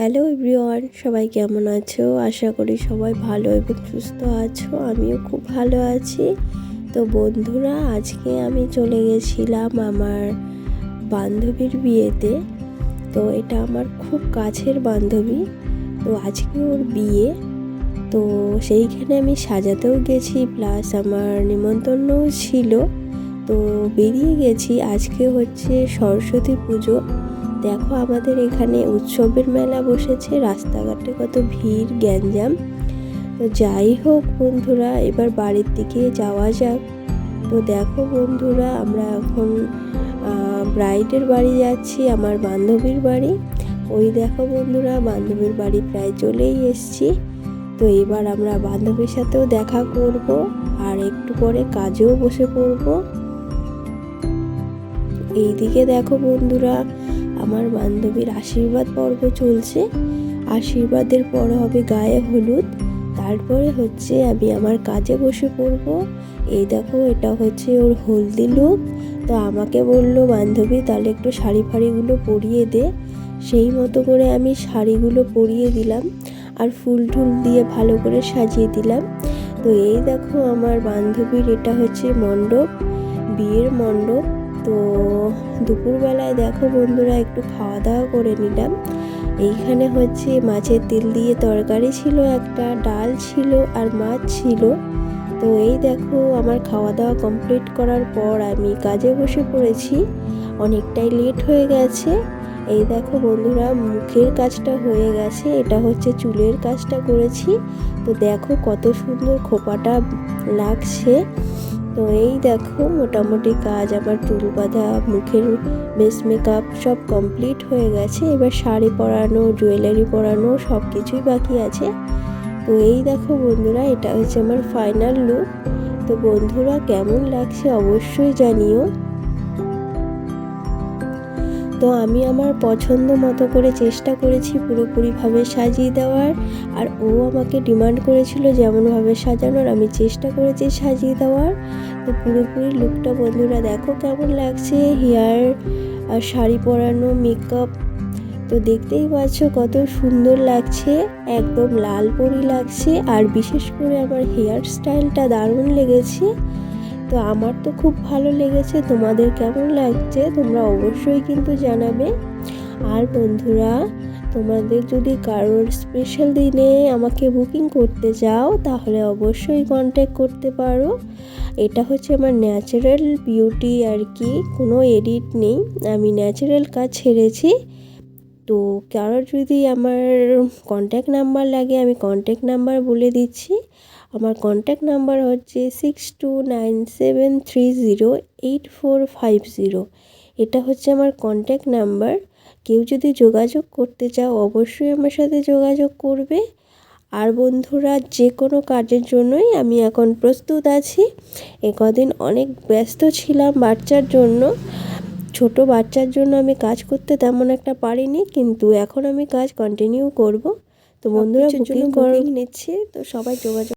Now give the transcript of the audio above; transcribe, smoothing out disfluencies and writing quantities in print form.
Hello everyone, সবাই কেমন আছো? আশা করি সবাই ভালো এবং সুস্থ আছো। আমিও খুব ভালো আছি। তো বন্ধুরা, আজকে আমি চলে গেছিলাম আমার বান্ধবীর বিয়েতে। তো এটা আমার খুব কাছের বান্ধবী। তো আজকে ওর বিয়ে, তো সেইখানে আমি সাজাতেও গেছি, প্লাস আমার নিমন্ত্রণও ছিল। তো বেরিয়ে গেছি। আজকে হচ্ছে সরস্বতী পুজো। দেখো, আমাদের এখানে উৎসবের মেলা বসেছে, রাস্তাঘাটে কত ভিড় গ্যাঞ্জাম। তো যাই হোক বন্ধুরা, এবার বাড়ির দিকে যাওয়া যাক। তো দেখো বন্ধুরা, আমরা এখন ব্রাইডের বাড়ি যাচ্ছি, আমার বান্ধবীর বাড়ি। ওই দেখো বন্ধুরা, বান্ধবীর বাড়ি প্রায় চলেই এসছি। তো এবার আমরা বান্ধবীর সাথেও দেখা করব, আর একটু পরে কাজেও বসে পড়ব। এইদিকে দেখো বন্ধুরা, আমার বান্ধবীর আশীর্বাদ পর্ব চলছে। আশীর্বাদের পর হবে গায়ে হলুদ, তারপরে হচ্ছে আমি আমার কাজে বসে পড়ব। এই দেখো, এটা হচ্ছে ওর হলদি লুক। তো আমাকে বললো বান্ধবী, তাহলে একটু শাড়ি ফাড়িগুলো পরিয়ে দে। সেই মতো করে আমি শাড়িগুলো পরিয়ে দিলাম, আর ফুল টুল দিয়ে ভালো করে সাজিয়ে দিলাম। তো এই দেখো, আমার বান্ধবীর এটা হচ্ছে মণ্ডপ, বিয়ের মণ্ডপ। তো দুপুরবেলায় দেখো বন্ধুরা, একটু খাওয়া দাওয়া করে নিলাম। এইখানে হচ্ছে মাছের তেল দিয়ে তরকারি ছিল, একটা ডাল ছিল, আর মাছ ছিল। তো এই দেখো, আমার খাওয়া দাওয়া কমপ্লিট করার পর আমি কাজে বসে পড়েছি। অনেকটাই লেট হয়ে গেছে। এই দেখো বন্ধুরা, মুখের কাজটা হয়ে গেছে, এটা হচ্ছে চুলের কাজটা করেছি। তো দেখো কত সুন্দর খোপাটা লাগছে। তো এই দেখো, মোটামুটি কাজ আমার চুল বাঁধা, মুখের বেস মেকআপ সব কমপ্লিট হয়ে গেছে। এবার শাড়ি পরানো, জুয়েলারি পরানো সব কিছুই বাকি আছে। তো এই দেখো বন্ধুরা, এটা হচ্ছে আমার ফাইনাল লুক। তো বন্ধুরা, কেমন লাগছে অবশ্যই জানিও। তো আমি আমার পছন্দ মতো করে চেষ্টা করেছি পুরোপুরিভাবে সাজিয়ে দেওয়ার, আর ও আমাকে ডিমান্ড করেছিল যেমনভাবে সাজানোর, আমি চেষ্টা করেছি সাজিয়ে দেওয়ার। তো পুরোপুরি লুকটা বন্ধুরা দেখো কেমন লাগছে। হেয়ার আর শাড়ি পরানো, মেকআপ, তো দেখতেই পাচ্ছ কত সুন্দর লাগছে, একদম লাল পরি লাগছে। আর বিশেষ করে আমার হেয়ার স্টাইলটা দারুণ লেগেছে। তো আমার তো খুব ভালো লেগেছে, তোমাদের কেমন লাগছে তোমরা অবশ্যই কিন্তু জানাবে। আর বন্ধুরা, তোমাদের যদি কারোর স্পেশাল দিনে আমাকে বুকিং করতে চাও, তাহলে অবশ্যই কন্ট্যাক্ট করতে পারো। এটা হচ্ছে আমার ন্যাচারাল বিউটি আর কি, কোনো এডিট নেই, আমি ন্যাচারাল কাজ ছেড়েছি। তো কারোর যদি আমার কন্ট্যাক্ট নাম্বার লাগে, আমি কন্ট্যাক্ট নাম্বার বলে দিচ্ছি। আমার কন্ট্যাক্ট নাম্বার হচ্ছে 6297308450। এটা হচ্ছে আমার কন্ট্যাক্ট নাম্বার। কেউ যদি যোগাযোগ করতে চাও, অবশ্যই আমার সাথে যোগাযোগ করবে। আর বন্ধুরা, যে কোনো কাজের জন্যই আমি এখন প্রস্তুত আছি। কদিন অনেক ব্যস্ত ছিলাম বাচ্চার জন্য, ছোট বাচ্চার জন্য আমি কাজ করতে তেমন একটা পারিনি, কিন্তু এখন আমি কাজ কন্টিনিউ করব। তো বন্ধুরা, বুকিং নিচ্ছি, তো সবাই যোগাযোগ